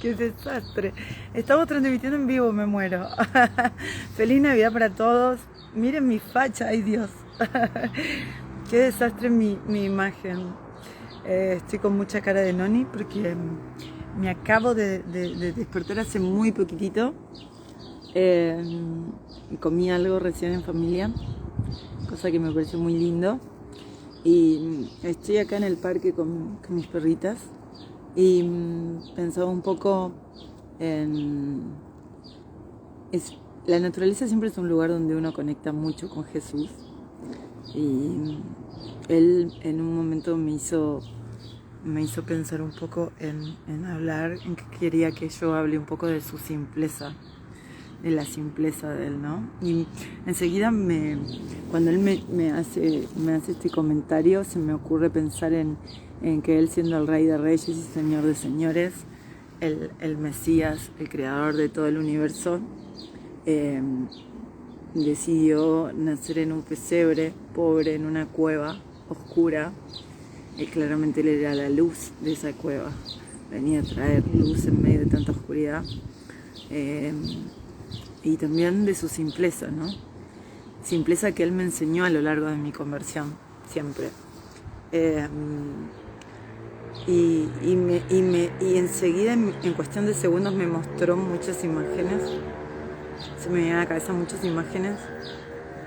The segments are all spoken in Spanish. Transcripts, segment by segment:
Qué desastre. Estamos transmitiendo en vivo, me muero. Feliz Navidad para todos. Miren mi facha, ay Dios. Qué desastre mi imagen. Estoy con mucha cara de noni porque me acabo de despertar hace muy poquitito. Comí algo recién en familia, cosa que me pareció muy lindo. Y estoy acá en el parque con mis perritas. Y pensaba un poco en... la naturaleza siempre es un lugar donde uno conecta mucho con Jesús. Y él en un momento me hizo pensar un poco en hablar, en que quería que yo hable un poco de su simpleza, de la simpleza de él, ¿no? Y enseguida cuando él me hace este comentario, se me ocurre pensar en que él, siendo el Rey de Reyes y Señor de Señores, el Mesías, el creador de todo el universo, decidió nacer en un pesebre pobre, en una cueva oscura. Claramente él era la luz de esa cueva, venía a traer luz en medio de tanta oscuridad. Y también de su simpleza, ¿no? Simpleza que él me enseñó a lo largo de mi conversión, siempre. Y enseguida, en cuestión de segundos, me mostró muchas imágenes. Se me vienen a la cabeza muchas imágenes.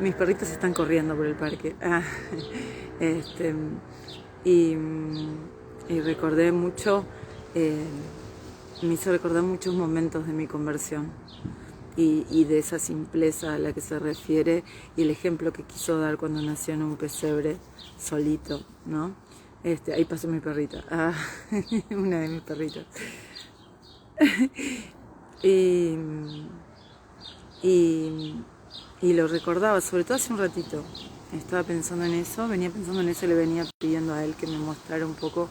Mis perritos están corriendo por el parque. Y recordé mucho, me hizo recordar muchos momentos de mi conversión. Y de esa simpleza a la que se refiere, y el ejemplo que quiso dar cuando nació en un pesebre solito, ¿no? Ahí pasó mi perrita, una de mis perritas. y lo recordaba, sobre todo hace un ratito. Estaba pensando en eso, venía pensando en eso y le venía pidiendo a él que me mostrara un poco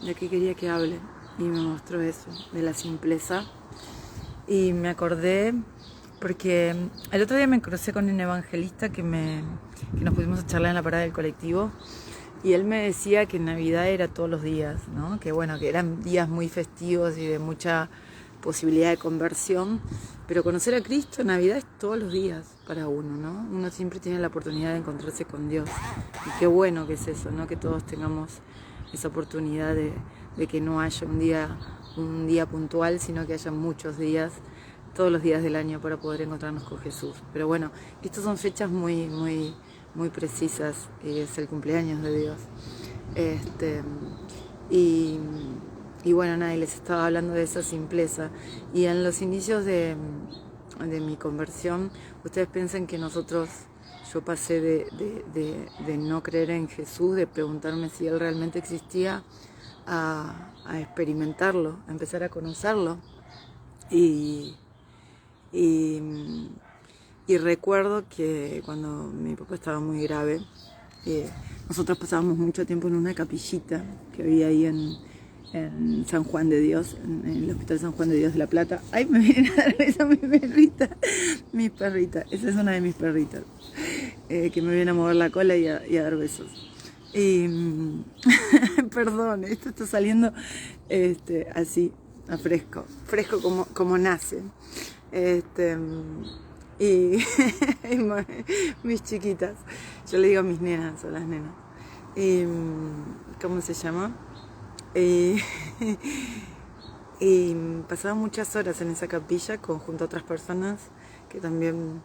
de qué quería que hable. Y me mostró eso, de la simpleza. Y me acordé porque el otro día me crucé con un evangelista que nos pusimos a charlar en la parada del colectivo, y él me decía que Navidad era todos los días, ¿no? Que bueno, que eran días muy festivos y de mucha posibilidad de conversión, pero conocer a Cristo, Navidad es todos los días para uno, ¿no? Uno siempre tiene la oportunidad de encontrarse con Dios, y qué bueno que es eso, ¿no? Que todos tengamos esa oportunidad de que no haya un día puntual, sino que haya muchos días, todos los días del año, para poder encontrarnos con Jesús. Pero bueno, estas son fechas muy precisas, y es el cumpleaños de Dios. Y bueno, nada, y les estaba hablando de esa simpleza. Y en los inicios de mi conversión, ustedes piensan que yo pasé de no creer en Jesús, de preguntarme si Él realmente existía, a experimentarlo, a empezar a conocerlo. Y recuerdo que cuando mi papá estaba muy grave, nosotros pasábamos mucho tiempo en una capillita que había ahí en San Juan de Dios, en el Hospital San Juan de Dios de La Plata. Ay, me viene a dar besos mi perrita, esa es una de mis perritas, que me viene a mover la cola y a dar besos. Perdón, esto está saliendo así, a fresco como nace. Y mis chiquitas, yo le digo mis nenas o las nenas. ¿Cómo se llama? Y pasaba muchas horas en esa capilla junto a otras personas que también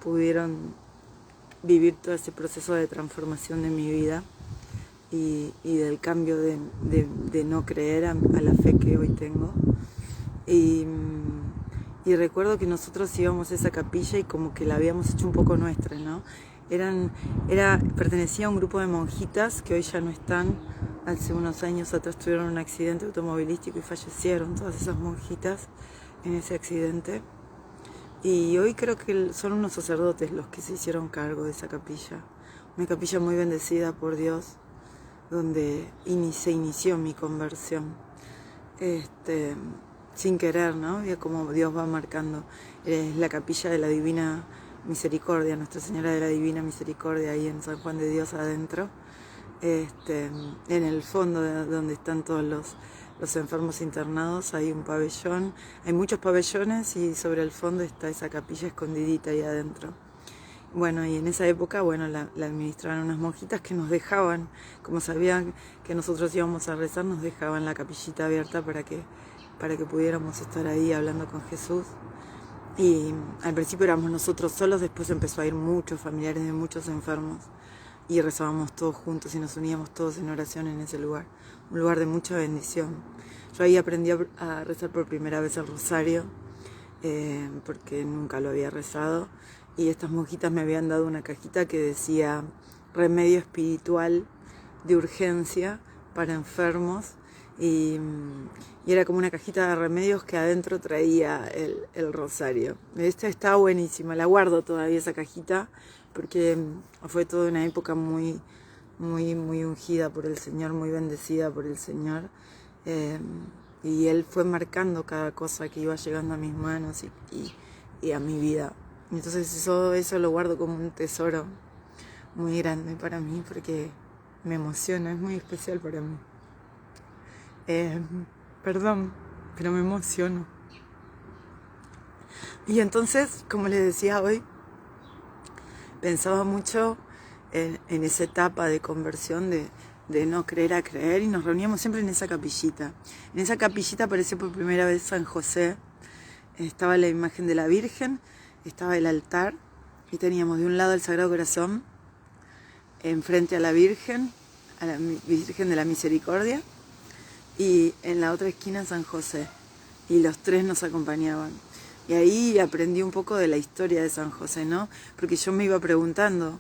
pudieron vivir todo ese proceso de transformación de mi vida y del cambio de no creer a la fe que hoy tengo. Y recuerdo que nosotros íbamos a esa capilla y como que la habíamos hecho un poco nuestra, ¿no? Pertenecía a un grupo de monjitas que hoy ya no están. Hace unos años atrás tuvieron un accidente automovilístico y fallecieron todas esas monjitas en ese accidente. Y hoy creo que son unos sacerdotes los que se hicieron cargo de esa capilla. Una capilla muy bendecida por Dios, donde se inició mi conversión. Sin querer, ¿no? Y como Dios va marcando. Es la capilla de la Divina Misericordia, Nuestra Señora de la Divina Misericordia, ahí en San Juan de Dios adentro. En el fondo donde están todos los enfermos internados, hay un pabellón, hay muchos pabellones y sobre el fondo está esa capilla escondidita ahí adentro. Bueno, y en esa época, bueno, la administraban unas monjitas que nos dejaban, como sabían que nosotros íbamos a rezar, nos dejaban la capillita abierta para que pudiéramos estar ahí hablando con Jesús. Y al principio éramos nosotros solos, después empezó a ir muchos familiares de muchos enfermos y rezábamos todos juntos y nos uníamos todos en oración en ese lugar, un lugar de mucha bendición. Yo ahí aprendí a rezar por primera vez el rosario, porque nunca lo había rezado, y estas monjitas me habían dado una cajita que decía remedio espiritual de urgencia para enfermos, y era como una cajita de remedios que adentro traía el rosario. Esta está buenísima, la guardo todavía esa cajita, porque fue toda una época muy ungida por el Señor, muy bendecida por el Señor, y Él fue marcando cada cosa que iba llegando a mis manos y a mi vida. Entonces eso lo guardo como un tesoro muy grande para mí, porque me emociona, es muy especial para mí. Perdón, pero me emociono. Y entonces, como les decía hoy, pensaba mucho en esa etapa de conversión de no creer a creer, y nos reuníamos siempre en esa capillita. En esa capillita apareció por primera vez San José, estaba la imagen de la Virgen, estaba el altar, y teníamos de un lado el Sagrado Corazón, enfrente a la Virgen de la Misericordia, y en la otra esquina San José, y los tres nos acompañaban. Y ahí aprendí un poco de la historia de San José, ¿no? Porque yo me iba preguntando,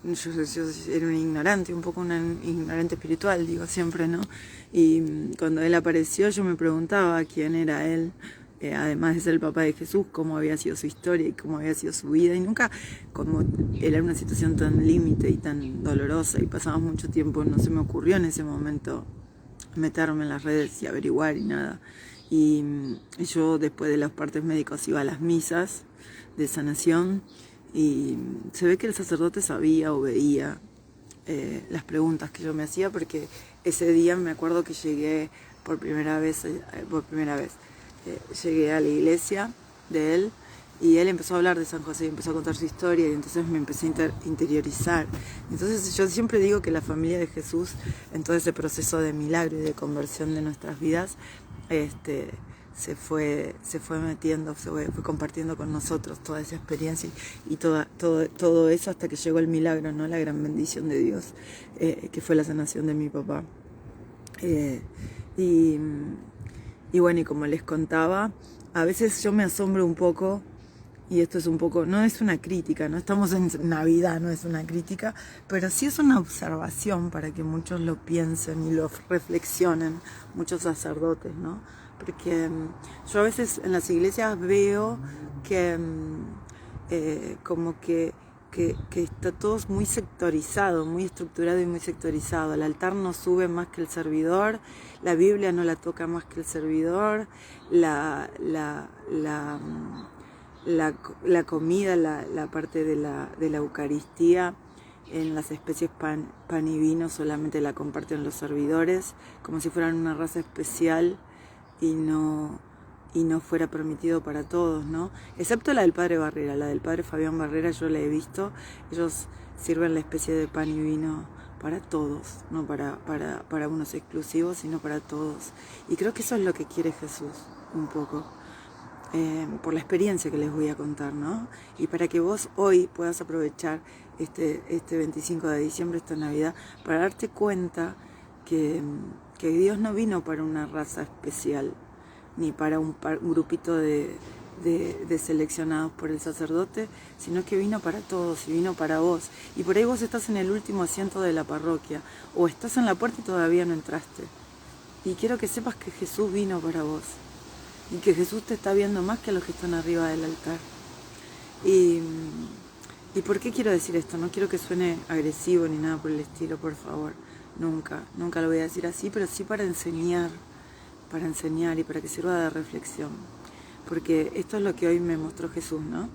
yo era una ignorante, un poco una ignorante espiritual, digo siempre, ¿no? Y cuando él apareció yo me preguntaba quién era él, además de ser el papá de Jesús, cómo había sido su historia y cómo había sido su vida, y nunca, como era una situación tan límite y tan dolorosa y pasaba mucho tiempo, no se me ocurrió en ese momento meterme en las redes y averiguar y nada. Y yo después de los partes médicos iba a las misas de sanación, y se ve que el sacerdote sabía o veía las preguntas que yo me hacía, porque ese día me acuerdo que llegué por primera vez, llegué a la iglesia de él, y él empezó a hablar de San José y empezó a contar su historia, y entonces me empecé a interiorizar. Entonces yo siempre digo que la familia de Jesús, en todo ese proceso de milagro y de conversión de nuestras vidas, se fue metiendo, se fue compartiendo con nosotros toda esa experiencia y todo eso, hasta que llegó el milagro, ¿no? La gran bendición de Dios, que fue la sanación de mi papá. Y bueno, y como les contaba, a veces yo me asombro un poco, y esto es un poco, no es una crítica, no estamos en Navidad, no es una crítica, pero sí es una observación para que muchos lo piensen y lo reflexionen, muchos sacerdotes, ¿no? Porque yo a veces en las iglesias veo que como que está todo muy sectorizado, muy estructurado y muy sectorizado. El altar no sube más que el servidor, la Biblia no la toca más que el servidor, la comida, la parte de la Eucaristía, en las especies pan y vino solamente la comparten los servidores, como si fueran una raza especial y no fuera permitido para todos, ¿no? Excepto la del Padre Barrera, la del Padre Fabián Barrera yo la he visto, ellos sirven la especie de pan y vino para todos, no para unos exclusivos, sino para todos. Y creo que eso es lo que quiere Jesús, un poco. Por la experiencia que les voy a contar, ¿no? Y para que vos hoy puedas aprovechar este 25 de diciembre, esta Navidad, para darte cuenta que Dios no vino para una raza especial, ni para un grupito de seleccionados por el sacerdote, sino que vino para todos y vino para vos. Y por ahí vos estás en el último asiento de la parroquia, o estás en la puerta y todavía no entraste. Y quiero que sepas que Jesús vino para vos, y que Jesús te está viendo más que a los que están arriba del altar. ¿Y por qué quiero decir esto? No quiero que suene agresivo ni nada por el estilo, por favor. Nunca lo voy a decir así, pero sí para enseñar y para que sirva de reflexión. Porque esto es lo que hoy me mostró Jesús, ¿no?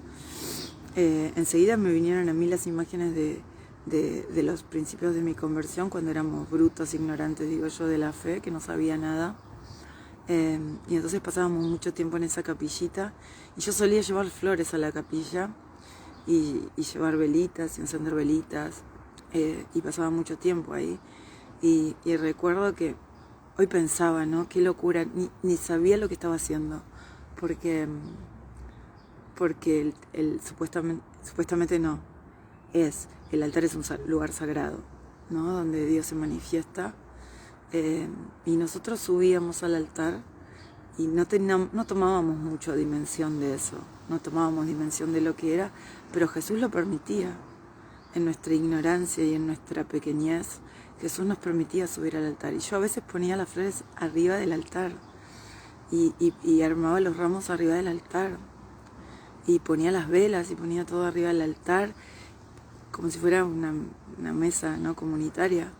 Enseguida me vinieron a mí las imágenes de los principios de mi conversión, cuando éramos brutos, ignorantes, digo yo, de la fe, que no sabía nada. Y entonces pasábamos mucho tiempo en esa capillita y yo solía llevar flores a la capilla y llevar velitas y encender velitas y pasaba mucho tiempo ahí y recuerdo que hoy pensaba, ¿no? Qué locura, ni sabía lo que estaba haciendo porque supuestamente no, el altar es un lugar sagrado, ¿no? Donde Dios se manifiesta. Y nosotros subíamos al altar y no tomábamos mucho dimensión de eso, no tomábamos dimensión de lo que era, pero Jesús lo permitía. En nuestra ignorancia y en nuestra pequeñez, Jesús nos permitía subir al altar. Y yo a veces ponía las flores arriba del altar y armaba los ramos arriba del altar y ponía las velas y ponía todo arriba del altar como si fuera una mesa, ¿no?, comunitaria.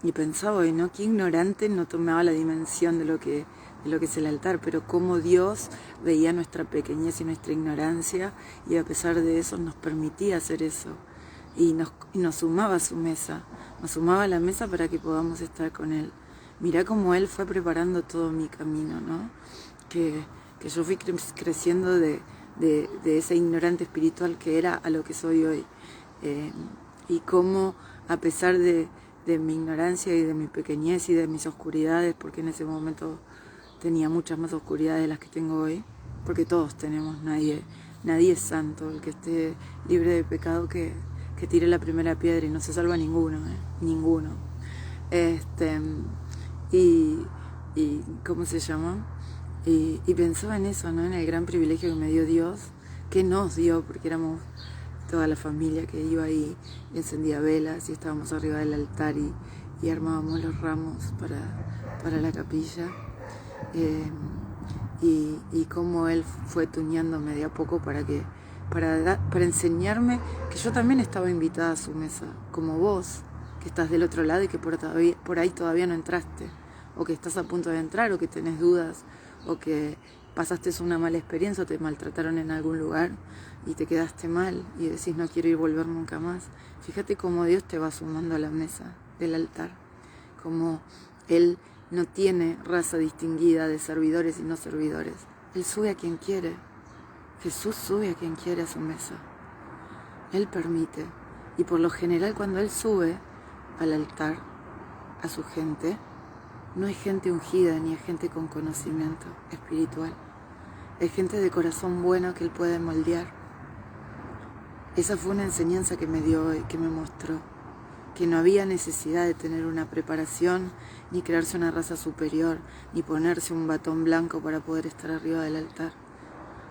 Y pensaba, ¿no?, qué ignorante no tomaba la dimensión de lo que es el altar, pero cómo Dios veía nuestra pequeñez y nuestra ignorancia y a pesar de eso nos permitía hacer eso y nos sumaba a su mesa, nos sumaba a la mesa para que podamos estar con Él. Mirá cómo Él fue preparando todo mi camino, ¿no? Que yo fui creciendo de ese ignorante espiritual que era a lo que soy hoy. Y cómo a pesar de mi ignorancia y de mi pequeñez y de mis oscuridades, porque en ese momento tenía muchas más oscuridades de las que tengo hoy, porque todos tenemos, nadie es santo, el que esté libre de pecado que tire la primera piedra y no se salva ninguno, ninguno. Y ¿cómo se llama? Y pensaba en eso, ¿no?, en el gran privilegio que me dio Dios, que nos dio, porque éramos toda la familia que iba ahí y encendía velas y estábamos arriba del altar y armábamos los ramos para la capilla. Y cómo Él fue tuñándome de a poco para enseñarme que yo también estaba invitada a su mesa, como vos, que estás del otro lado y que por ahí todavía no entraste, o que estás a punto de entrar, o que tenés dudas, o que pasaste una mala experiencia, o te maltrataron en algún lugar y te quedaste mal y decís no quiero ir volver nunca más. Fíjate cómo Dios te va sumando a la mesa del altar, como Él no tiene raza distinguida de servidores y no servidores. Él sube a quien quiere. Jesús sube a quien quiere a su mesa. Él permite. Y por lo general cuando Él sube al altar a su gente, no hay gente ungida ni hay gente con conocimiento espiritual. Hay gente de corazón bueno que Él puede moldear. Esa fue una enseñanza que me dio hoy, que me mostró que no había necesidad de tener una preparación, ni crearse una raza superior, ni ponerse un batón blanco para poder estar arriba del altar.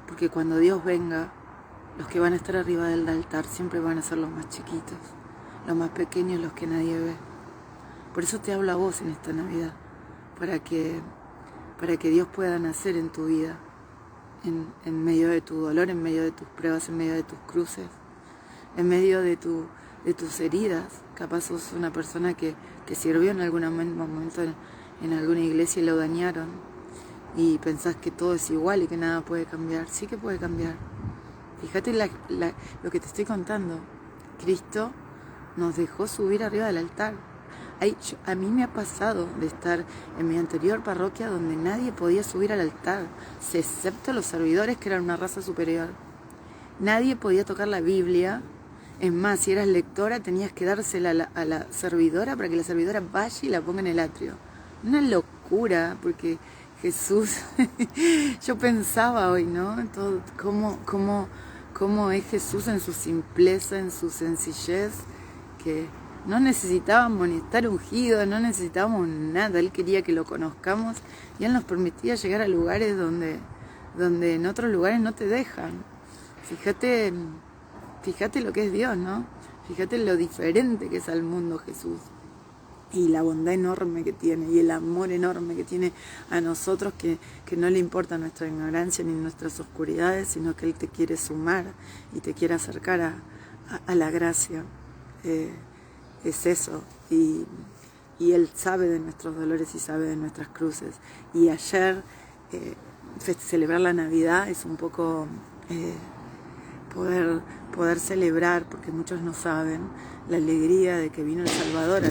Porque cuando Dios venga, los que van a estar arriba del altar siempre van a ser los más chiquitos, los más pequeños, los que nadie ve. Por eso te hablo a vos en esta Navidad, para que Dios pueda nacer en tu vida, en medio de tu dolor, en medio de tus pruebas, en medio de tus cruces, en medio de tus heridas. Capaz sos una persona que sirvió en algún momento en alguna iglesia y lo dañaron y pensás que todo es igual y que nada puede cambiar. Sí que puede cambiar. Fíjate lo que te estoy contando. Cristo nos dejó subir arriba del altar. A mí me ha pasado de estar en mi anterior parroquia donde nadie podía subir al altar, excepto los servidores, que eran una raza superior. Nadie podía tocar la Biblia. Es más, si eras lectora tenías que dársela a la servidora para que la servidora vaya y la ponga en el atrio. Una locura, porque Jesús, yo pensaba hoy, ¿no? Todo, cómo es Jesús en su simpleza, en su sencillez, que no necesitábamos ni estar ungidos, no necesitábamos nada. Él quería que lo conozcamos y Él nos permitía llegar a lugares donde en otros lugares no te dejan. Fíjate lo que es Dios, ¿no? Fíjate lo diferente que es al mundo Jesús. Y la bondad enorme que tiene, y el amor enorme que tiene a nosotros, que no le importa nuestra ignorancia ni nuestras oscuridades, sino que Él te quiere sumar y te quiere acercar a la gracia. Es eso. Y Él sabe de nuestros dolores y sabe de nuestras cruces. Y ayer, celebrar la Navidad es un poco... poder celebrar, porque muchos no saben, la alegría de que vino el Salvador.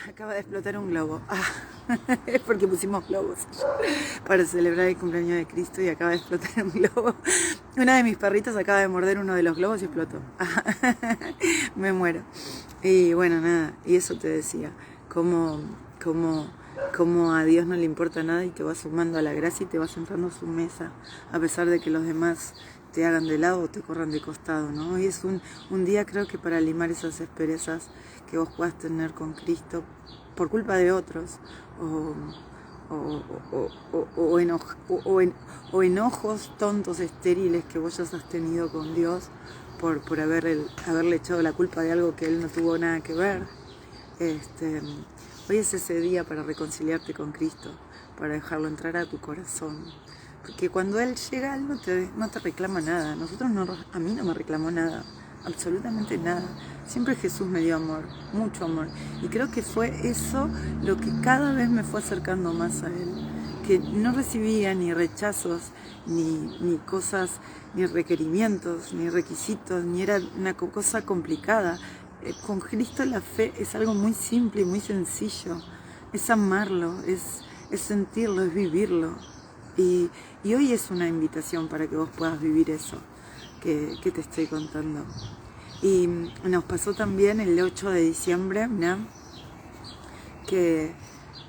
Acaba de explotar un globo. Es porque pusimos globos para celebrar el cumpleaños de Cristo y acaba de explotar un globo. Una de mis perritas acaba de morder uno de los globos y explotó. Me muero. Y bueno, nada, y eso te decía, cómo a Dios no le importa nada y te va sumando a la gracia y te va sentando a su mesa, a pesar de que los demás te hagan de lado o te corran de costado, ¿no? Hoy es un día, creo que para limar esas asperezas que vos puedas tener con Cristo por culpa de otros o enojos tontos, estériles que vos ya has tenido con Dios por haberle echado la culpa de algo que Él no tuvo nada que ver. Hoy es ese día para reconciliarte con Cristo, para dejarlo entrar a tu corazón. Porque cuando Él llega, Él no te reclama nada. A mí no me reclamó nada, absolutamente nada. Siempre Jesús me dio amor, mucho amor. Y creo que fue eso lo que cada vez me fue acercando más a Él. Que no recibía ni rechazos, ni cosas, ni requerimientos, ni requisitos, ni era una cosa complicada. Con Cristo la fe es algo muy simple y muy sencillo. Es amarlo, es sentirlo, es vivirlo. Y hoy es una invitación para que vos puedas vivir eso que te estoy contando. Y nos pasó también el 8 de diciembre, ¿no? Que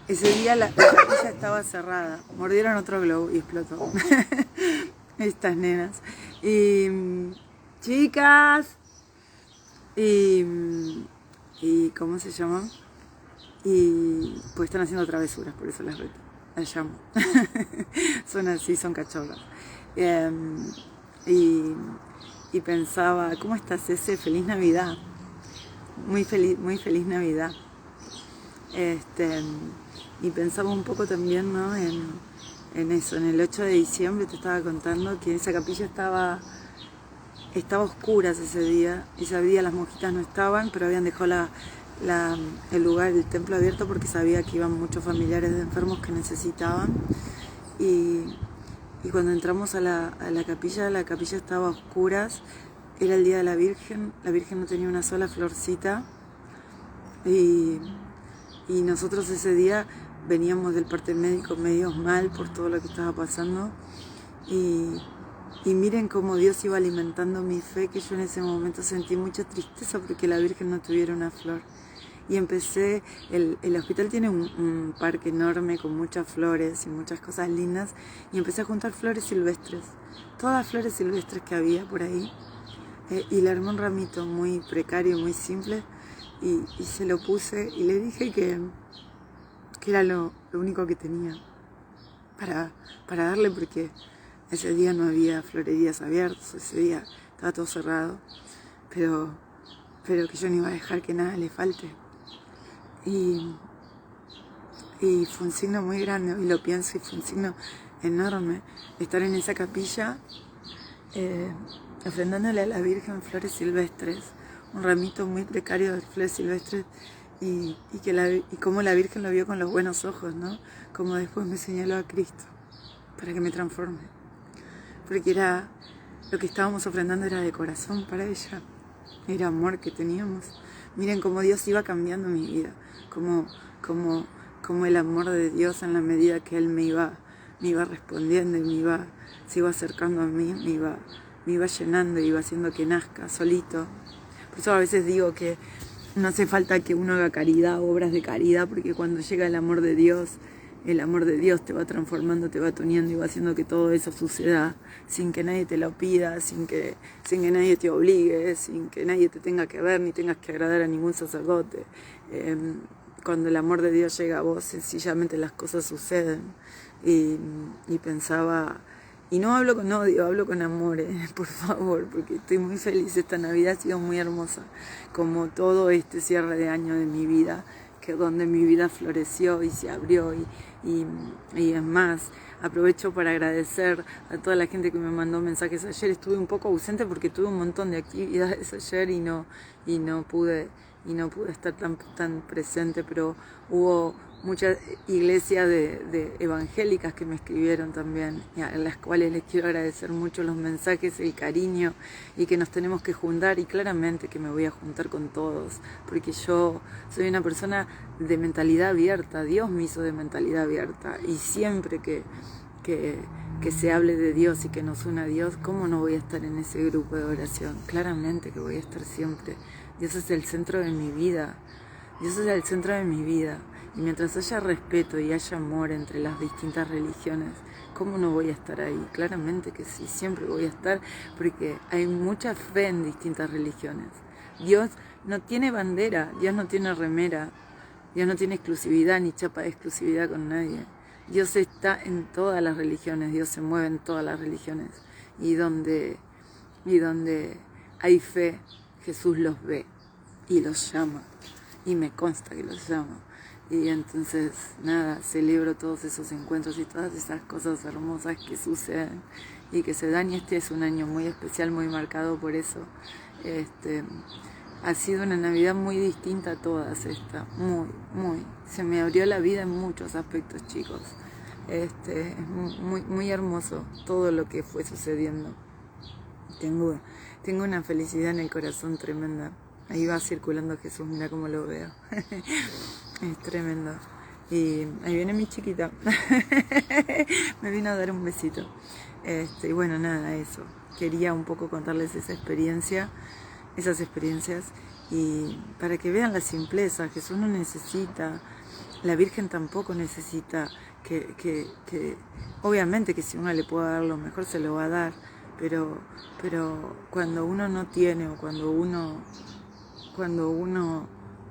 ese día la capilla estaba cerrada. Mordieron otro globo y explotó. Estas nenas. Y chicas. Y ¿cómo se llama? Y pues están haciendo travesuras, por eso las llamo. Son así, son cachorras. Y pensaba, ¿cómo estás, ese? Feliz Navidad. Muy feliz Navidad. Y pensaba un poco también, ¿no? En eso, en el 8 de diciembre te estaba contando que esa capilla estaba oscuras ese día. Ese día las monjitas no estaban, pero habían dejado el lugar, el templo abierto porque sabía que iban muchos familiares de enfermos que necesitaban. Y cuando entramos a la capilla estaba a oscuras. Era el día de la Virgen no tenía una sola florcita. Y nosotros ese día veníamos del parte médico medio mal por todo lo que estaba pasando. Y miren cómo Dios iba alimentando mi fe, que yo en ese momento sentí mucha tristeza porque la Virgen no tuviera una flor. Y empecé, el hospital tiene un parque enorme con muchas flores y muchas cosas lindas, y empecé a juntar flores silvestres, todas flores silvestres que había por ahí, y le armé un ramito muy precario, muy simple, y se lo puse y le dije que era lo único que tenía para darle, porque ese día no había florerías abiertas, ese día estaba todo cerrado, pero que yo no iba a dejar que nada le falte. Y fue un signo muy grande, hoy lo pienso, y fue un signo enorme estar en esa capilla ofrendándole a la Virgen flores silvestres, un ramito muy precario de flores silvestres, y cómo la Virgen lo vio con los buenos ojos, ¿no? Como después me señaló a Cristo para que me transforme, porque era lo que estábamos ofrendando, era de corazón para ella, era amor que teníamos. Miren cómo Dios iba cambiando mi vida, como el amor de Dios, en la medida que Él me iba respondiendo y se iba acercando a mí, me iba llenando y iba haciendo que nazca solito. Por eso a veces digo que no hace falta que uno haga caridad, obras de caridad, porque cuando llega el amor de Dios te va transformando, te va tuneando y va haciendo que todo eso suceda sin que nadie te lo pida, sin que nadie te obligue, sin que nadie te tenga que ver, ni tengas que agradar a ningún sacerdote. Cuando el amor de Dios llega a vos, sencillamente las cosas suceden. Y pensaba, y no hablo con odio, hablo con amor, por favor, porque estoy muy feliz. Esta Navidad ha sido muy hermosa, como todo este cierre de año de mi vida, que donde mi vida floreció y se abrió, y es más, aprovecho para agradecer a toda la gente que me mandó mensajes ayer. Estuve un poco ausente porque tuve un montón de actividades ayer y no pude estar tan presente, pero hubo muchas iglesias de evangélicas que me escribieron también, y a las cuales les quiero agradecer mucho los mensajes, el cariño, y que nos tenemos que juntar, y claramente que me voy a juntar con todos, porque yo soy una persona de mentalidad abierta. Dios me hizo de mentalidad abierta, y siempre que se hable de Dios y que nos una a Dios, ¿cómo no voy a estar en ese grupo de oración? Claramente que voy a estar siempre. Dios es el centro de mi vida. Dios es el centro de mi vida. Y mientras haya respeto y haya amor entre las distintas religiones, ¿cómo no voy a estar ahí? Claramente que sí, siempre voy a estar, porque hay mucha fe en distintas religiones. Dios no tiene bandera, Dios no tiene remera, Dios no tiene exclusividad ni chapa de exclusividad con nadie. Dios está en todas las religiones, Dios se mueve en todas las religiones. Y donde hay fe, Jesús los ve y los llama. Y me consta que los llama. Y entonces, nada, celebro todos esos encuentros y todas esas cosas hermosas que suceden y que se dan. Y este es un año muy especial, muy marcado por eso. Ha sido una Navidad muy distinta a todas esta, muy. Se me abrió la vida en muchos aspectos, chicos. Es muy hermoso todo lo que fue sucediendo. Tengo una felicidad en el corazón tremenda. Ahí va circulando Jesús, mira cómo lo veo. Es tremendo. Y ahí viene mi chiquita. Me vino a dar un besito. Y bueno, nada, eso. Quería un poco contarles esas experiencias, y para que vean la simpleza. Jesús no necesita, la Virgen tampoco necesita que obviamente que si uno le puede dar lo mejor se lo va a dar, pero cuando uno no tiene, o cuando uno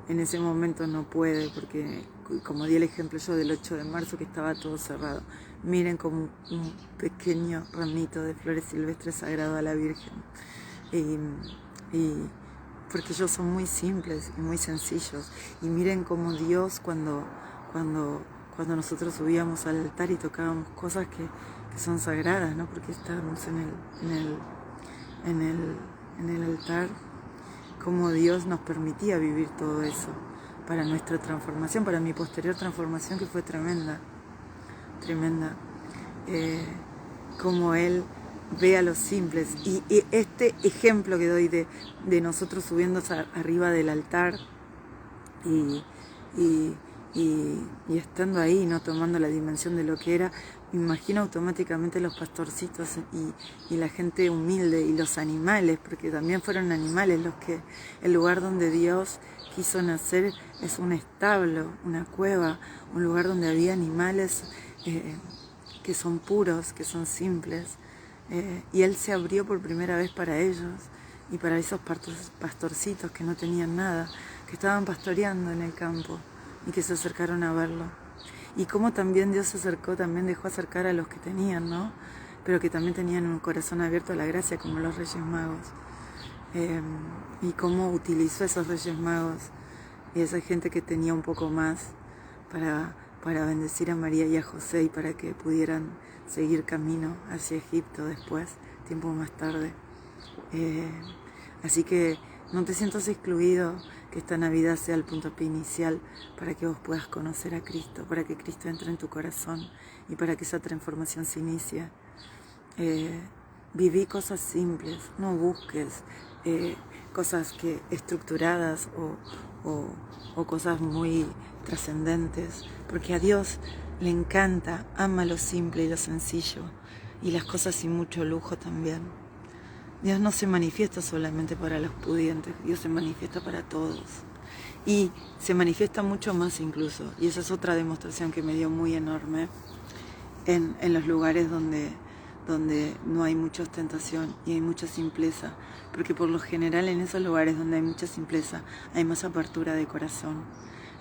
en ese momento no puede, porque como di el ejemplo yo del 8 de marzo que estaba todo cerrado, miren como un pequeño ramito de flores silvestres sagrado a la Virgen, y porque ellos son muy simples y muy sencillos, y miren como Dios cuando nosotros subíamos al altar y tocábamos cosas que son sagradas, ¿no? Porque estábamos en el altar, como Dios nos permitía vivir todo eso para nuestra transformación, para mi posterior transformación, que fue tremenda, como Él ve a los simples. Y este ejemplo que doy de nosotros subiendo arriba del altar y estando ahí, no tomando la dimensión de lo que era, me imagino automáticamente los pastorcitos y la gente humilde y los animales, porque también fueron animales los que, el lugar donde Dios quiso nacer es un establo, una cueva, un lugar donde había animales que son puros, que son simples, y Él se abrió por primera vez para ellos y para esos pastorcitos que no tenían nada, que estaban pastoreando en el campo y que se acercaron a verlo. Y como también Dios se acercó, también dejó acercar a los que tenían, ¿no? Pero que también tenían un corazón abierto a la gracia, como los Reyes Magos. Y cómo utilizó esos Reyes Magos y esa gente que tenía un poco más para bendecir a María y a José, y para que pudieran seguir camino hacia Egipto después, tiempo más tarde. Así que no te sientas excluido, que esta Navidad sea el puntapié inicial para que vos puedas conocer a Cristo, para que Cristo entre en tu corazón y para que esa transformación se inicie. Viví cosas simples, no busques cosas estructuradas o cosas muy trascendentes, porque a Dios le encanta, ama lo simple y lo sencillo, y las cosas sin mucho lujo también. Dios no se manifiesta solamente para los pudientes, Dios se manifiesta para todos. Y se manifiesta mucho más incluso, y esa es otra demostración que me dio muy enorme, en los lugares donde no hay mucha ostentación y hay mucha simpleza, porque por lo general en esos lugares donde hay mucha simpleza hay más apertura de corazón,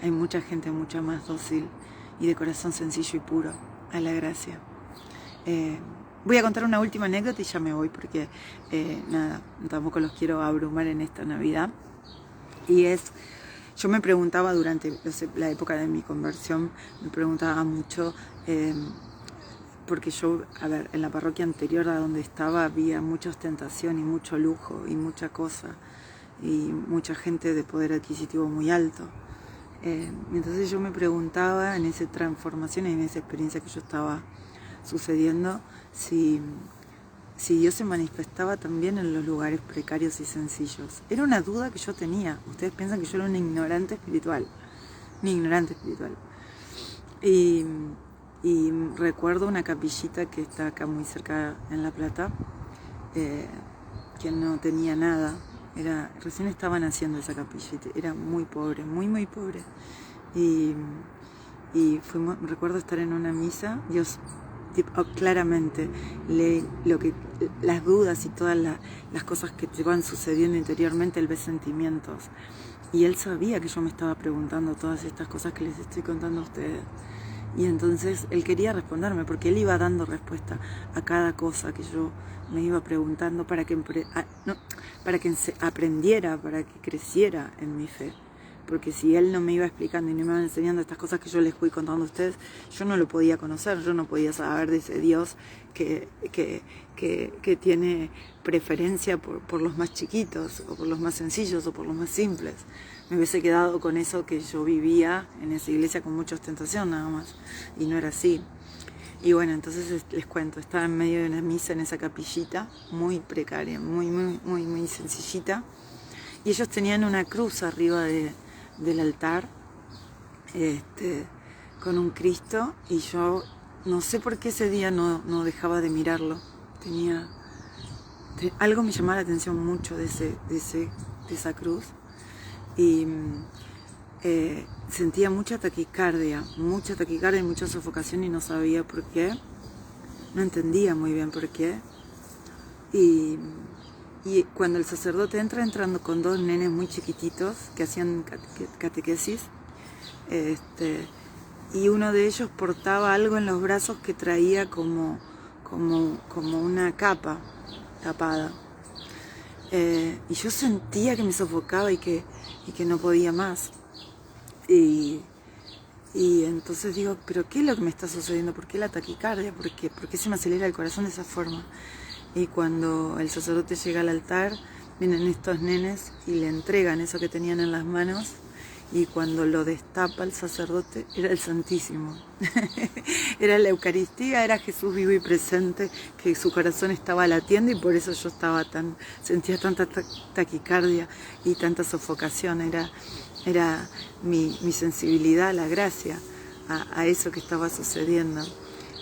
hay mucha gente mucha más dócil y de corazón sencillo y puro a la gracia. Voy a contar una última anécdota y ya me voy, porque nada, tampoco los quiero abrumar en esta Navidad. Y yo me preguntaba durante la época de mi conversión, me preguntaba mucho, porque yo, en la parroquia anterior a donde estaba había mucha ostentación y mucho lujo y mucha cosa, y mucha gente de poder adquisitivo muy alto. Entonces yo me preguntaba en esa transformación y en esa experiencia que yo estaba sucediendo, si Dios se manifestaba también en los lugares precarios y sencillos. Era una duda que yo tenía. Ustedes piensan que yo era una ignorante espiritual. Y recuerdo una capillita que está acá muy cerca en La Plata, que no tenía nada. Recién estaban haciendo esa capillita. Era muy pobre, muy pobre. Y recuerdo estar en una misa. Dios claramente lee las dudas y todas las cosas que te van sucediendo interiormente. Él ve sentimientos, y él sabía que yo me estaba preguntando todas estas cosas que les estoy contando a ustedes, y entonces él quería responderme, porque él iba dando respuesta a cada cosa que yo me iba preguntando para que aprendiera, para que creciera en mi fe. Porque si él no me iba explicando y no me iba enseñando estas cosas que yo les fui contando a ustedes, yo no lo podía conocer, yo no podía saber de ese Dios que tiene preferencia por los más chiquitos, o por los más sencillos, o por los más simples. Me hubiese quedado con eso que yo vivía en esa iglesia con mucha ostentación nada más, y no era así. Y bueno, entonces les cuento, estaba en medio de una misa en esa capillita, muy precaria, muy sencillita, y ellos tenían una cruz arriba del altar, con un Cristo, y yo no sé por qué ese día no dejaba de mirarlo. Algo me llamaba la atención mucho de esa cruz, y sentía mucha taquicardia y mucha sofocación, y no sabía por qué, no entendía muy bien por qué. Y cuando el sacerdote entrando con dos nenes muy chiquititos que hacían catequesis, y uno de ellos portaba algo en los brazos que traía como una capa tapada, y yo sentía que me sofocaba y que no podía más, y entonces digo, ¿pero qué es lo que me está sucediendo? ¿Por qué la taquicardia? ¿Por qué se me acelera el corazón de esa forma? Y cuando el sacerdote llega al altar, vienen estos nenes y le entregan eso que tenían en las manos, y cuando lo destapa el sacerdote, era el Santísimo. Era la Eucaristía, era Jesús vivo y presente, que su corazón estaba latiendo, y por eso yo sentía tanta taquicardia y tanta sofocación. Era mi sensibilidad a la gracia, a eso que estaba sucediendo.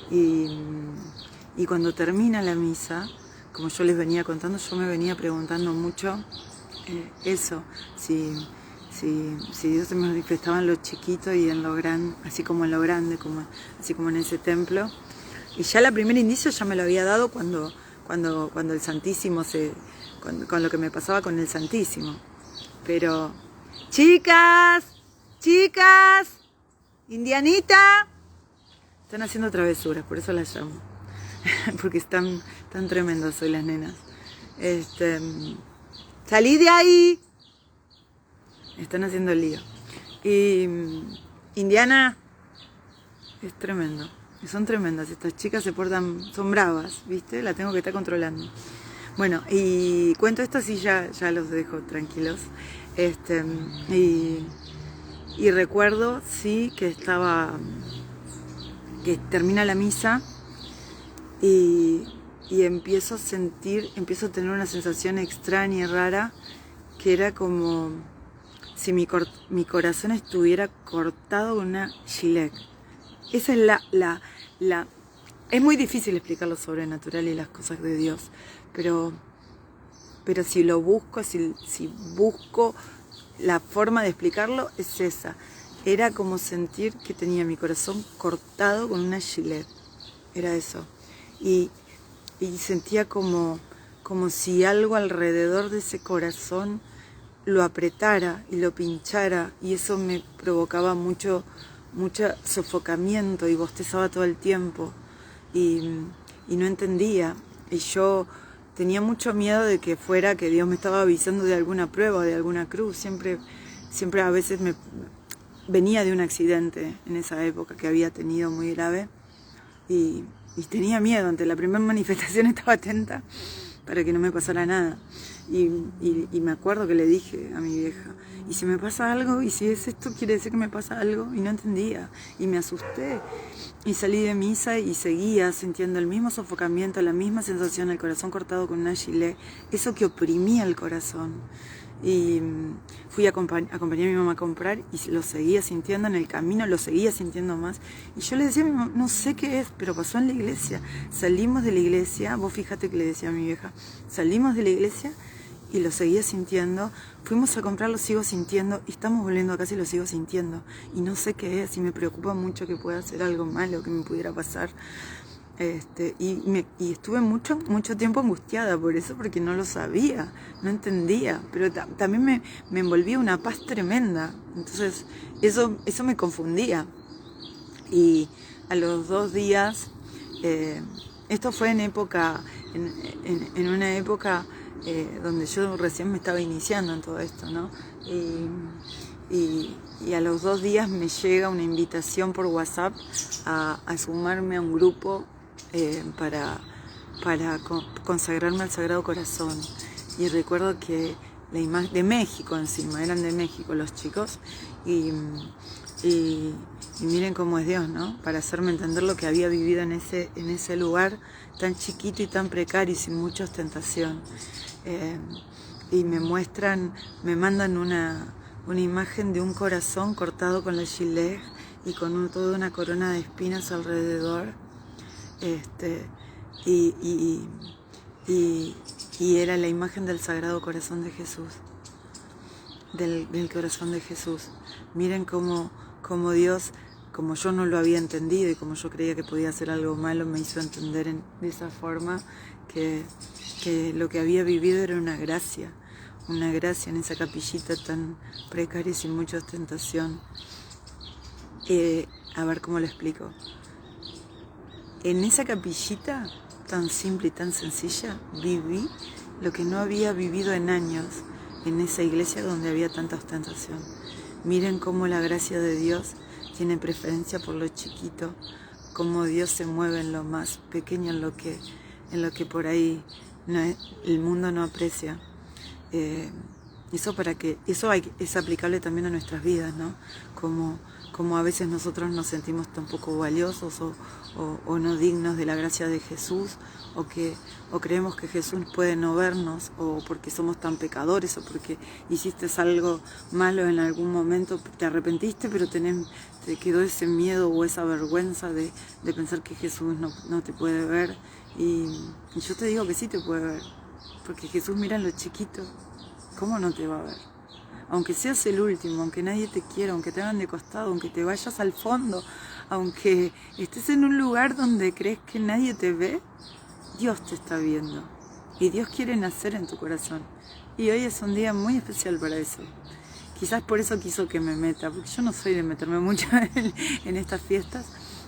Y cuando termina la misa, como yo les venía contando, yo me venía preguntando mucho eso, si Dios se manifestaba en lo chiquito y en lo grande, así como en lo grande, así como en ese templo. Y ya el primer indicio ya me lo había dado cuando el Santísimo con lo que me pasaba con el Santísimo. Pero, chicas, Indianita, están haciendo travesuras, por eso las llamo. Porque están tan tremendas hoy las nenas. ¡Salí de ahí! Están haciendo lío. Y Indiana, es tremendo. Son tremendas. Estas chicas son bravas, ¿viste? La tengo que estar controlando. Bueno, y cuento esto así ya los dejo tranquilos. Y recuerdo, sí, que termina la misa, y empiezo a tener una sensación extraña y rara, que era como si mi corazón estuviera cortado con una gilet. Esa es es muy difícil explicar lo sobrenatural y las cosas de Dios, pero si lo busco, si busco la forma de explicarlo, es esa. Era como sentir que tenía mi corazón cortado con una gilet. Era eso. Y sentía como si algo alrededor de ese corazón lo apretara y lo pinchara, y eso me provocaba mucho sofocamiento, y bostezaba todo el tiempo, y no entendía, y yo tenía mucho miedo de que fuera que Dios me estaba avisando de alguna prueba, de alguna cruz. Siempre a veces venía de un accidente en esa época que había tenido muy grave, y tenía miedo. Ante la primera manifestación estaba atenta, para que no me pasara nada. Y me acuerdo que le dije a mi vieja, ¿y si me pasa algo? ¿Y si es esto quiere decir que me pasa algo? Y no entendía, y me asusté. Y salí de misa y seguía sintiendo el mismo sofocamiento, la misma sensación, el corazón cortado con una gilet, eso que oprimía el corazón. Y fui a acompañar a mi mamá a comprar y lo seguía sintiendo en el camino, lo seguía sintiendo más. Y yo le decía a mi mamá, no sé qué es, pero pasó en la iglesia. Salimos de la iglesia, vos fíjate que le decía a mi vieja, salimos de la iglesia y lo seguía sintiendo. Fuimos a comprar, lo sigo sintiendo, y estamos volviendo a casa y lo sigo sintiendo. Y no sé qué es, y me preocupa mucho que pueda ser algo malo, que me pudiera pasar. Y estuve mucho tiempo angustiada por eso, porque no lo sabía, no entendía, pero también me envolvía una paz tremenda. Entonces eso me confundía. Y a los 2 días, esto fue en una época donde yo recién me estaba iniciando en todo esto, ¿no? Y a los 2 días me llega una invitación por WhatsApp a sumarme a un grupo para consagrarme al Sagrado Corazón. Y recuerdo que la imagen de México encima, eran de México los chicos, y miren cómo es Dios, ¿no? Para hacerme entender lo que había vivido en ese lugar tan chiquito y tan precario y sin mucha ostentación. Y me mandan una imagen de un corazón cortado con la gilet y con toda una corona de espinas alrededor. Y era la imagen del Sagrado Corazón de Jesús, del corazón de Jesús. Miren cómo Dios, como yo no lo había entendido y como yo creía que podía hacer algo malo, me hizo entender de esa forma que lo que había vivido era una gracia en esa capillita tan precaria y sin mucha ostentación. A ver cómo lo explico. En esa capillita tan simple y tan sencilla viví lo que no había vivido en años en esa iglesia donde había tanta ostentación. Miren cómo la gracia de Dios tiene preferencia por lo chiquito, cómo Dios se mueve en lo más pequeño, en lo que por ahí el mundo no aprecia. Eso es aplicable también a nuestras vidas, ¿no? Como a veces nosotros nos sentimos tan poco valiosos o no dignos de la gracia de Jesús, o creemos que Jesús puede no vernos, o porque somos tan pecadores, o porque hiciste algo malo en algún momento, te arrepentiste, pero te quedó ese miedo o esa vergüenza de pensar que Jesús no te puede ver. Y yo te digo que sí te puede ver, porque Jesús mira en lo chiquito. ¿Cómo no te va a ver? Aunque seas el último, aunque nadie te quiera, aunque te hagan de costado, aunque te vayas al fondo, aunque estés en un lugar donde crees que nadie te ve, Dios te está viendo. Y Dios quiere nacer en tu corazón. Y hoy es un día muy especial para eso. Quizás por eso quiso que me meta, porque yo no soy de meterme mucho en estas fiestas.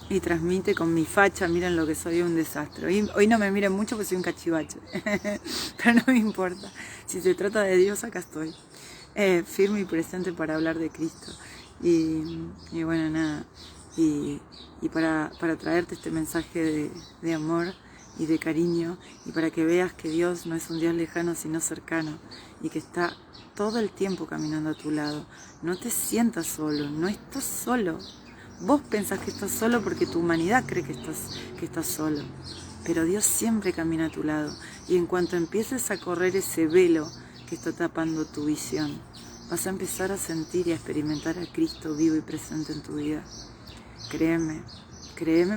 Y transmite con mi facha, miren lo que soy, un desastre. Hoy no me miren mucho porque soy un cachivache, pero no me importa. Si se trata de Dios, acá estoy, firme y presente para hablar de Cristo. Y bueno, nada, y para traerte este mensaje de amor y de cariño, y para que veas que Dios no es un Dios lejano, sino cercano, y que está todo el tiempo caminando a tu lado. No te sientas solo, no estás solo. Vos pensás que estás solo porque tu humanidad cree que estás solo, pero Dios siempre camina a tu lado, y en cuanto empieces a correr ese velo que está tapando tu visión, vas a empezar a sentir y a experimentar a Cristo vivo y presente en tu vida. Créeme,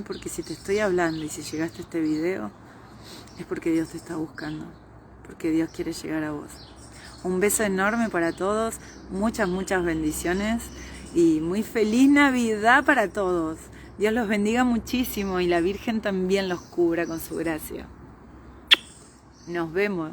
porque si te estoy hablando y si llegaste a este video, es porque Dios te está buscando, porque Dios quiere llegar a vos. Un beso enorme para todos, muchas bendiciones. Y muy feliz Navidad para todos. Dios los bendiga muchísimo y la Virgen también los cubra con su gracia. Nos vemos.